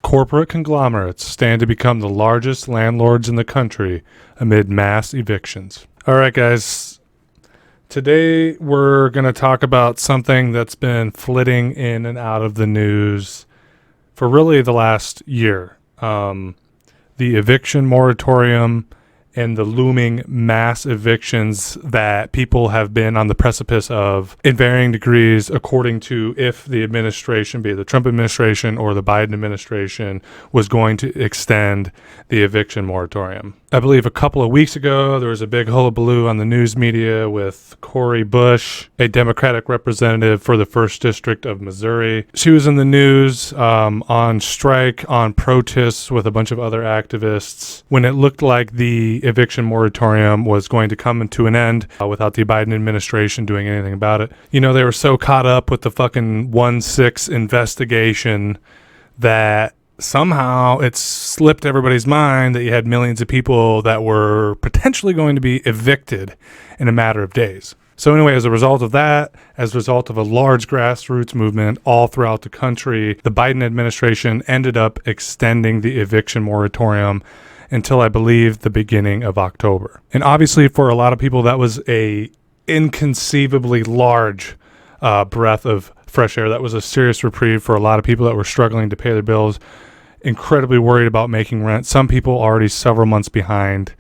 corporate conglomerates stand to become the largest landlords in the country amid mass evictions. All right, guys. Today we're going to talk about something that's been flitting in and out of the news for really the last year. The eviction moratorium and the looming mass evictions that people have been on the precipice of in varying degrees according to if the administration, be it the Trump administration or the Biden administration, was going to extend the eviction moratorium. I believe a couple of weeks ago, there was a big hullabaloo on the news media with Cori Bush, a Democratic representative for the 1st District of Missouri. She was in the news on strike, on protests with a bunch of other activists when it looked like the eviction moratorium was going to come to an end without the Biden administration doing anything about it. You know, they were so caught up with the fucking 1-6 investigation that somehow it slipped everybody's mind that you had millions of people that were potentially going to be evicted in a matter of days. So anyway, as a result of that, as a result of a large grassroots movement all throughout the country, the Biden administration ended up extending the eviction moratorium until I believe the beginning of October. And obviously for a lot of people, that was a inconceivably large breath of fresh air. That was a serious reprieve for a lot of people that were struggling to pay their bills, incredibly worried about making rent. Some people already several months behind.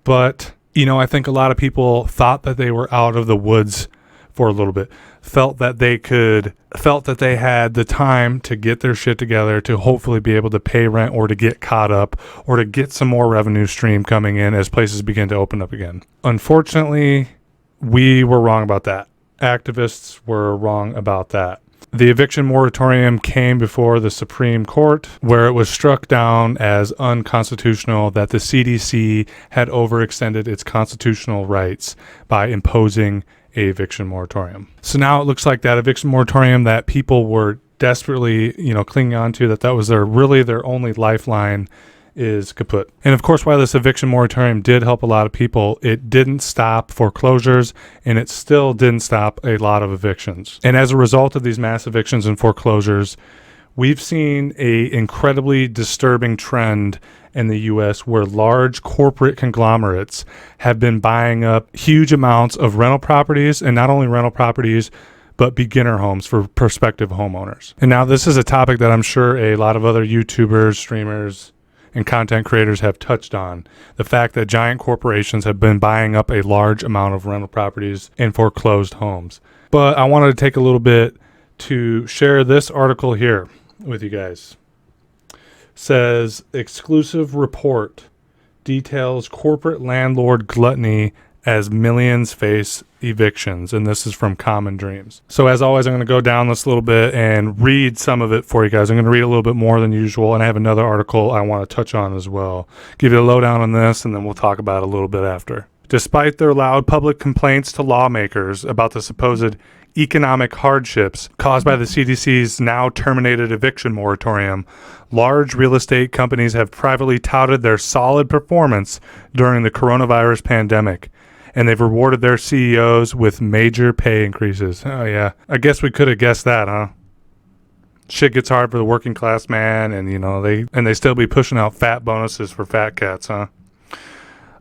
But, you know, I think a lot of people thought that they were out of the woods for a little bit, felt that they had the time to get their shit together to hopefully be able to pay rent or to get caught up or to get some more revenue stream coming in as places begin to open up again. Unfortunately, we were wrong about that. Activists were wrong about that. The eviction moratorium came before the Supreme Court, where it was struck down as unconstitutional that the CDC had overextended its constitutional rights by imposing a eviction moratorium. So now it looks like that eviction moratorium that people were desperately, clinging on to, that was their only lifeline, is kaput. And of course, while this eviction moratorium did help a lot of people, it didn't stop foreclosures, and it still didn't stop a lot of evictions. And as a result of these mass evictions and foreclosures, we've seen a incredibly disturbing trend in the U.S. where large corporate conglomerates have been buying up huge amounts of rental properties, and not only rental properties, but beginner homes for prospective homeowners. And now this is a topic that I'm sure a lot of other YouTubers, streamers, and content creators have touched on, the fact that giant corporations have been buying up a large amount of rental properties and foreclosed homes. But I wanted to take a little bit to share this article here with you guys. It says, exclusive report details corporate landlord gluttony as millions face evictions. And this is from Common Dreams. So as always, I'm going to go down this a little bit and read some of it for you guys. I'm going to read a little bit more than usual, and I have another article I want to touch on as well. Give you a lowdown on this, and then we'll talk about it a little bit after. Despite their loud public complaints to lawmakers about the supposed economic hardships caused by the CDC's now terminated eviction moratorium, large real estate companies have privately touted their solid performance during the coronavirus pandemic, and they've rewarded their CEOs with major pay increases. Oh yeah, I guess we could have guessed that, huh? Shit gets hard for the working class man, and they still be pushing out fat bonuses for fat cats, huh?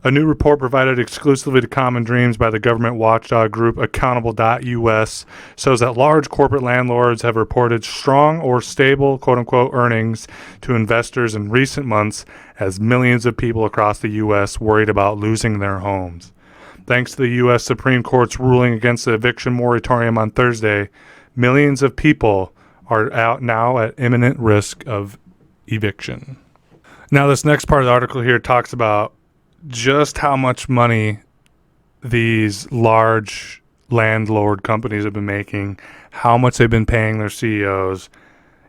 A new report provided exclusively to Common Dreams by the government watchdog group Accountable.us shows that large corporate landlords have reported strong or stable, quote-unquote, earnings to investors in recent months as millions of people across the U.S. worried about losing their homes. Thanks to the U.S. Supreme Court's ruling against the eviction moratorium on Thursday, millions of people are out now at imminent risk of eviction. Now, this next part of the article here talks about just how much money these large landlord companies have been making, how much they've been paying their CEOs,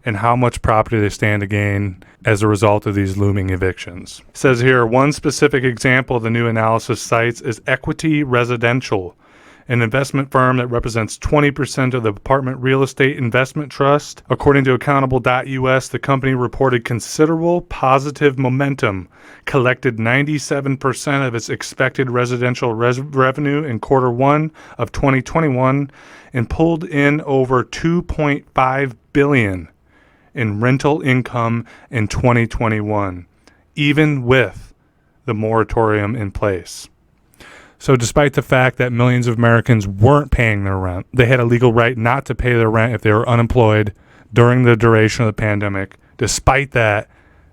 and how much property they stand to gain as a result of these looming evictions. It says here, one specific example the new analysis cites is Equity Residential, an investment firm that represents 20% of the apartment real estate investment trust. According to Accountable.us, the company reported considerable positive momentum, collected 97% of its expected residential revenue in quarter one of 2021, and pulled in over $2.5 billion in rental income in 2021, even with the moratorium in place. So despite the fact that millions of Americans weren't paying their rent, they had a legal right not to pay their rent if they were unemployed during the duration of the pandemic. Despite that,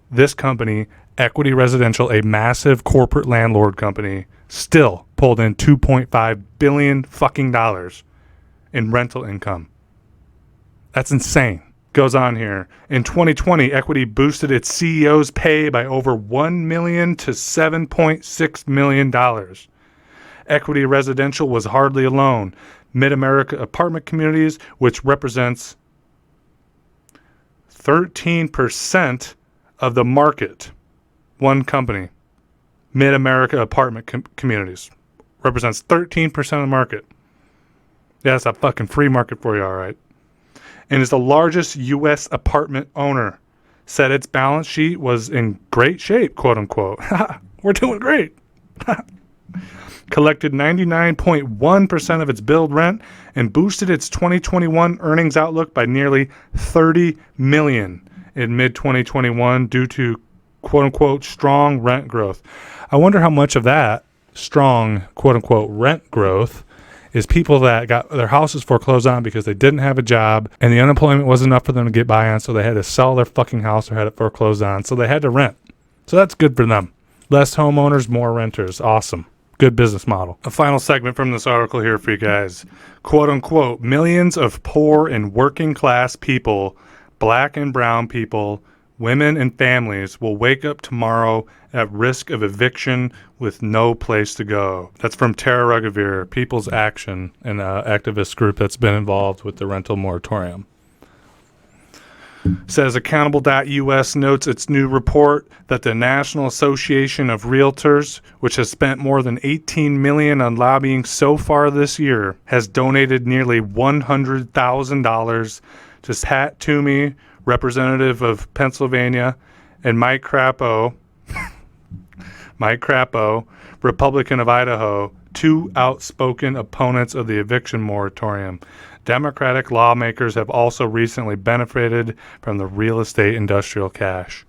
this company, Equity Residential, a massive corporate landlord company, still pulled in $2.5 billion fucking dollars in rental income. That's insane. Goes on here. In 2020, Equity boosted its CEO's pay by over $1 million to $7.6 million. Equity Residential was hardly alone. Mid-America Apartment Communities, which represents 13% of the market, one company, Mid-America Apartment Communities, represents 13% of the market. Yeah, that's a fucking free market for you, all right. And is the largest U.S. apartment owner. Said its balance sheet was in great shape, quote unquote. We're doing great. Collected 99.1% of its billed rent and boosted its 2021 earnings outlook by nearly $30 million in mid-2021 due to, quote-unquote, strong rent growth. I wonder how much of that strong, quote-unquote, rent growth is people that got their houses foreclosed on because they didn't have a job and the unemployment wasn't enough for them to get by on, so they had to sell their fucking house or had it foreclosed on, so they had to rent. So that's good for them. Less homeowners, more renters. Awesome. Good business model. A final segment from this article here for you guys. Quote unquote, millions of poor and working class people, black and brown people, women and families will wake up tomorrow at risk of eviction with no place to go. That's from Tara Ruggievere, People's Action, an activist group that's been involved with the rental moratorium. Says Accountable.us notes its new report that the National Association of Realtors, which has spent more than $18 million on lobbying so far this year, has donated nearly $100,000 to Pat Toomey, representative of Pennsylvania, and Mike Crapo, Republican of Idaho, two outspoken opponents of the eviction moratorium. Democratic lawmakers have also recently benefited from the real estate industrial cash.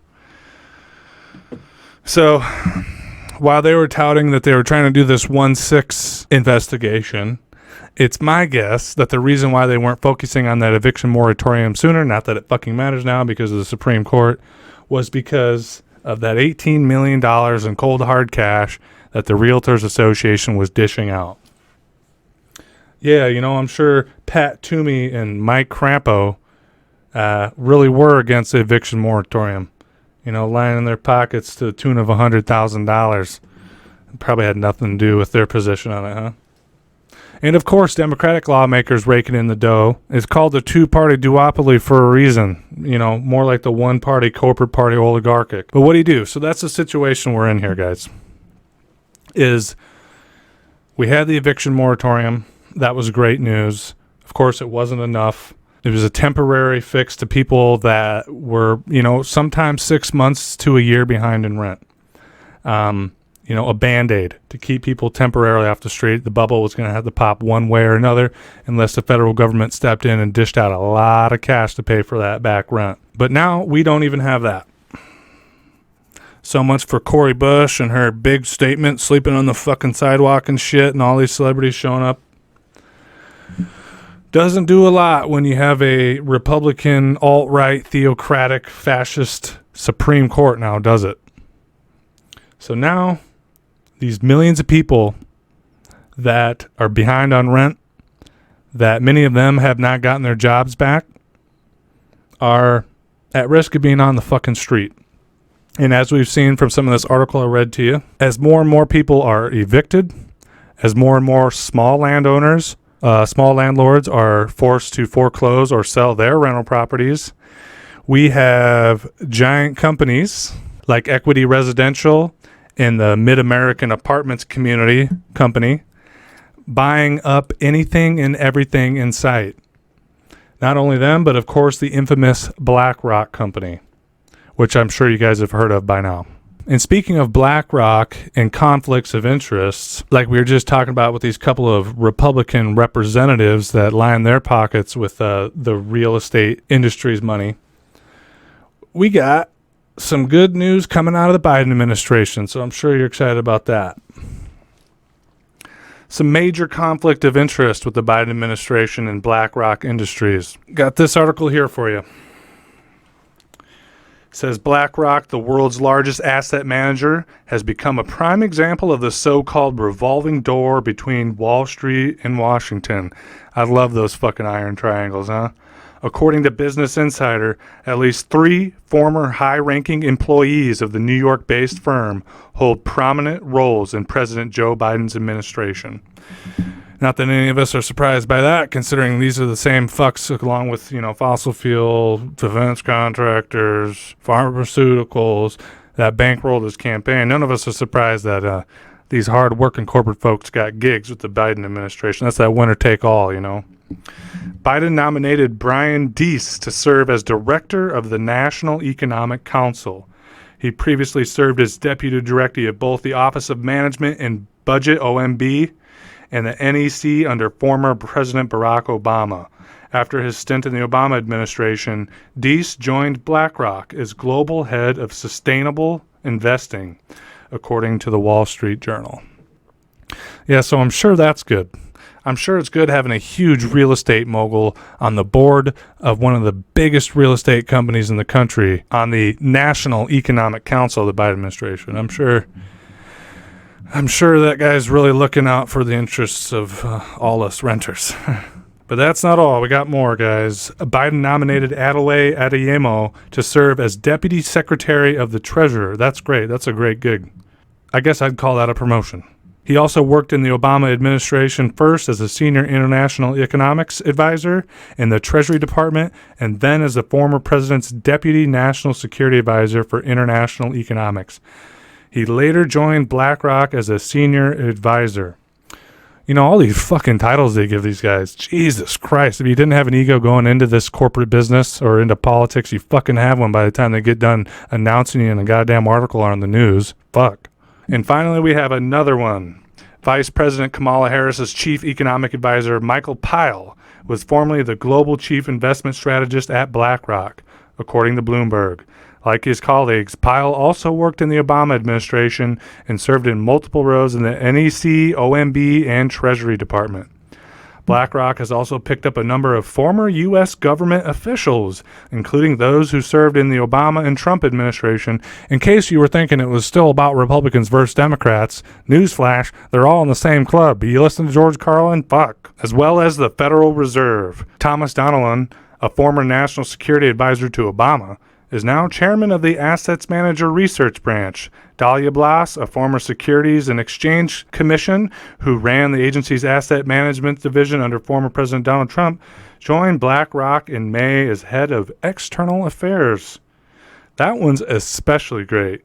So, while they were touting that they were trying to do this 1-6 investigation, it's my guess that the reason why they weren't focusing on that eviction moratorium sooner, not that it fucking matters now because of the Supreme Court, was because of that $18 million in cold hard cash that the Realtors Association was dishing out. Yeah, you know, I'm sure Pat Toomey and Mike Crampo really were against the eviction moratorium. You know, lying in their pockets to the tune of $100,000. Probably had nothing to do with their position on it, huh? And, of course, Democratic lawmakers raking in the dough. It's called the two-party duopoly for a reason. You know, more like the one-party corporate party oligarchic. But what do you do? So that's the situation we're in here, guys. Is we had the eviction moratorium. That was great news. Of course, it wasn't enough. It was a temporary fix to people that were, you know, sometimes 6 months to a year behind in rent. You know, a Band-Aid to keep people temporarily off the street. The bubble was going to have to pop one way or another unless the federal government stepped in and dished out a lot of cash to pay for that back rent. But now we don't even have that. So much for Cori Bush and her big statement, sleeping on the fucking sidewalk and shit, and all these celebrities showing up. Doesn't do a lot when you have a Republican, alt-right, theocratic, fascist Supreme Court now, does it? So now, these millions of people that are behind on rent, that many of them have not gotten their jobs back, are at risk of being on the fucking street. And as we've seen from some of this article I read to you, as more and more people are evicted, as more and more small landowners, small landlords are forced to foreclose or sell their rental properties, we have giant companies like Equity Residential and the Mid-American Apartments Community Company buying up anything and everything in sight. Not only them, but of course the infamous BlackRock Company, which I'm sure you guys have heard of by now. And speaking of BlackRock and conflicts of interests, like we were just talking about with these couple of Republican representatives that line their pockets with the real estate industry's money, we got some good news coming out of the Biden administration, so I'm sure you're excited about that. Some major conflict of interest with the Biden administration and BlackRock Industries. Got this article here for you. It says BlackRock, the world's largest asset manager, has become a prime example of the so-called revolving door between Wall Street and Washington. I love those fucking iron triangles, huh? According to Business Insider, at least 3 former high-ranking employees of the New York-based firm hold prominent roles in President Joe Biden's administration. Not that any of us are surprised by that, considering these are the same fucks along with, fossil fuel, defense contractors, pharmaceuticals, that bankrolled his campaign. None of us are surprised that these hard-working corporate folks got gigs with the Biden administration. That's that winner-take-all, Biden nominated Brian Deese to serve as director of the National Economic Council. He previously served as deputy director of both the Office of Management and Budget, OMB, and the NEC under former President Barack Obama. After his stint in the Obama administration, Deese joined BlackRock as global head of sustainable investing, according to the Wall Street Journal. Yeah, so I'm sure that's good. I'm sure it's good having a huge real estate mogul on the board of one of the biggest real estate companies in the country on the National Economic Council of the Biden administration. I'm sure that guy's really looking out for the interests of all us renters. But that's not all. We got more, guys. Biden nominated Adelaide Adeyemo to serve as Deputy Secretary of the Treasurer. That's great. That's a great gig. I guess I'd call that a promotion. He also worked in the Obama administration first as a senior international economics advisor in the Treasury Department and then as the former president's deputy national security advisor for international economics. He later joined BlackRock as a senior advisor. All these fucking titles they give these guys. Jesus Christ. If you didn't have an ego going into this corporate business or into politics, you fucking have one by the time they get done announcing you in a goddamn article on the news. Fuck. And finally, we have another one. Vice President Kamala Harris's chief economic advisor, Michael Pyle, was formerly the global chief investment strategist at BlackRock, according to Bloomberg. Like his colleagues, Pyle also worked in the Obama administration and served in multiple roles in the NEC, OMB, and Treasury Department. BlackRock has also picked up a number of former U.S. government officials, including those who served in the Obama and Trump administration. In case you were thinking it was still about Republicans versus Democrats, newsflash, they're all in the same club. You listen to George Carlin? Fuck. As well as the Federal Reserve. Thomas Donilon, a former national security advisor to Obama, is now chairman of the Assets Manager Research Branch. Dahlia Blas, a former Securities and Exchange Commission who ran the agency's asset management division under former President Donald Trump, joined BlackRock in May as head of external affairs. That one's especially great.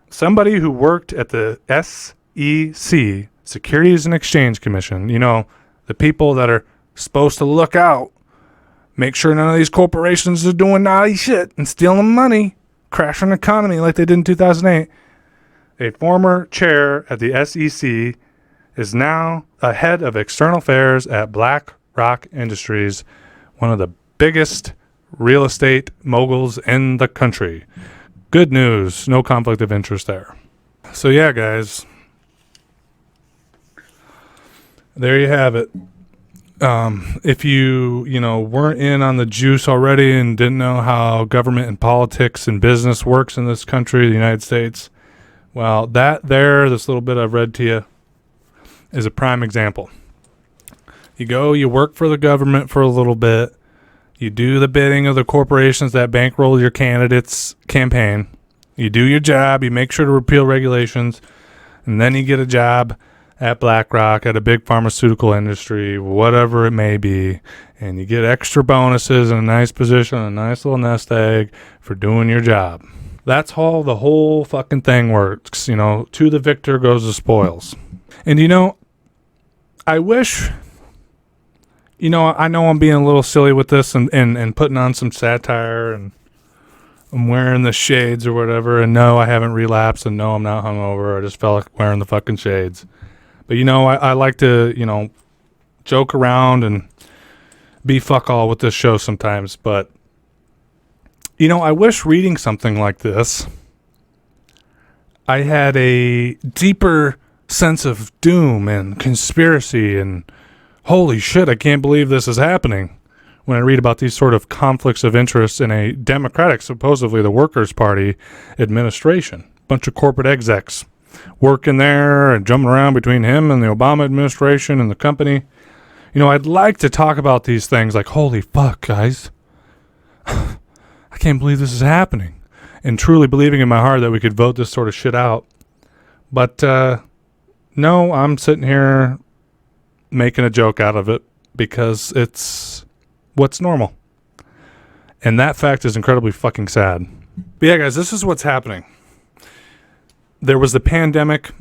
Somebody who worked at the SEC, Securities and Exchange Commission, the people that are supposed to look out, make sure none of these corporations are doing naughty shit and stealing money, crashing the economy like they did in 2008. A former chair at the SEC is now a head of external affairs at BlackRock Industries, one of the biggest real estate moguls in the country. Good news. No conflict of interest there. So yeah, guys. There you have it. If you weren't in on the juice already and didn't know how government and politics and business works in this country, the United States, well, this little bit I've read to you is a prime example. You work for the government for a little bit, you do the bidding of the corporations that bankroll your candidate's campaign, you do your job, you make sure to repeal regulations, and then you get a job at BlackRock, at a big pharmaceutical industry, whatever it may be, and you get extra bonuses and a nice position, a nice little nest egg for doing your job. That's how the whole fucking thing works. To the victor goes the spoils. And I wish, I know I'm being a little silly with this and putting on some satire and I'm wearing the shades or whatever, and no, I haven't relapsed, and no, I'm not hungover. I just felt like wearing the fucking shades. But, I like to, joke around and be fuck all with this show sometimes. But, I wish reading something like this, I had a deeper sense of doom and conspiracy and holy shit, I can't believe this is happening when I read about these sort of conflicts of interest in a Democratic, supposedly the Workers' Party administration. Bunch of corporate execs working there and jumping around between him and the Obama administration and the company. I'd like to talk about these things like, holy fuck, guys. I can't believe this is happening. And truly believing in my heart that we could vote this sort of shit out. But no, I'm sitting here making a joke out of it because it's what's normal. And that fact is incredibly fucking sad. But yeah, guys, this is what's happening. There was the pandemic.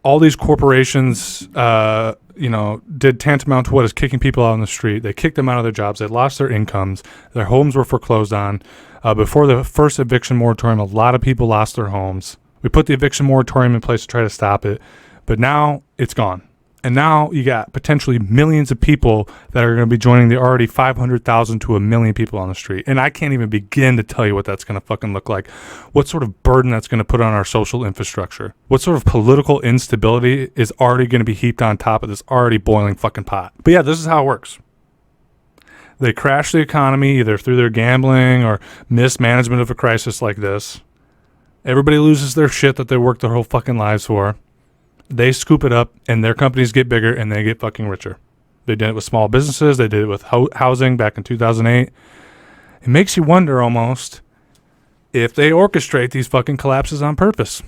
All these corporations, did tantamount to what is kicking people out on the street. They kicked them out of their jobs. They lost their incomes. Their homes were foreclosed on. Before the first eviction moratorium, a lot of people lost their homes. We put the eviction moratorium in place to try to stop it, but now it's gone. And now you got potentially millions of people that are going to be joining the already 500,000 to 1 million people on the street. And I can't even begin to tell you what that's going to fucking look like. What sort of burden that's going to put on our social infrastructure. What sort of political instability is already going to be heaped on top of this already boiling fucking pot. But yeah, this is how it works. They crash the economy either through their gambling or mismanagement of a crisis like this. Everybody loses their shit that they worked their whole fucking lives for. They scoop it up, and their companies get bigger, and they get fucking richer. They did it with small businesses. They did it with housing back in 2008. It makes you wonder almost if they orchestrate these fucking collapses on purpose.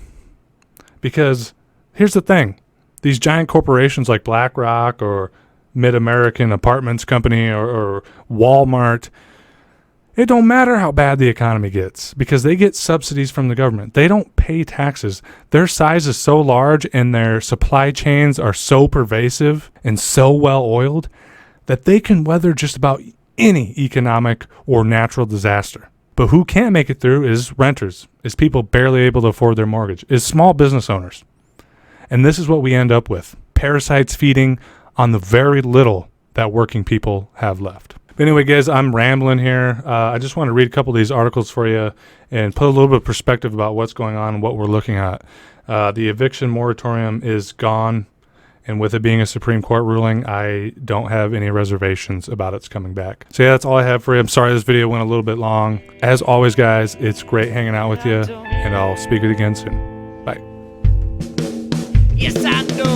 Because here's the thing. These giant corporations like BlackRock or Mid-American Apartments Company or Walmart, it don't matter how bad the economy gets because they get subsidies from the government. They don't pay taxes. Their size is so large and their supply chains are so pervasive and so well oiled that they can weather just about any economic or natural disaster. But who can't make it through is renters, is people barely able to afford their mortgage, is small business owners. And this is what we end up with. Parasites feeding on the very little that working people have left. But anyway, guys, I'm rambling here. I just want to read a couple of these articles for you and put a little bit of perspective about what's going on and what we're looking at. The eviction moratorium is gone, and with it being a Supreme Court ruling, I don't have any reservations about its coming back. So yeah, that's all I have for you. I'm sorry this video went a little bit long. As always, guys, it's great hanging out with you, and I'll speak with you again soon. Bye. Yes, I know.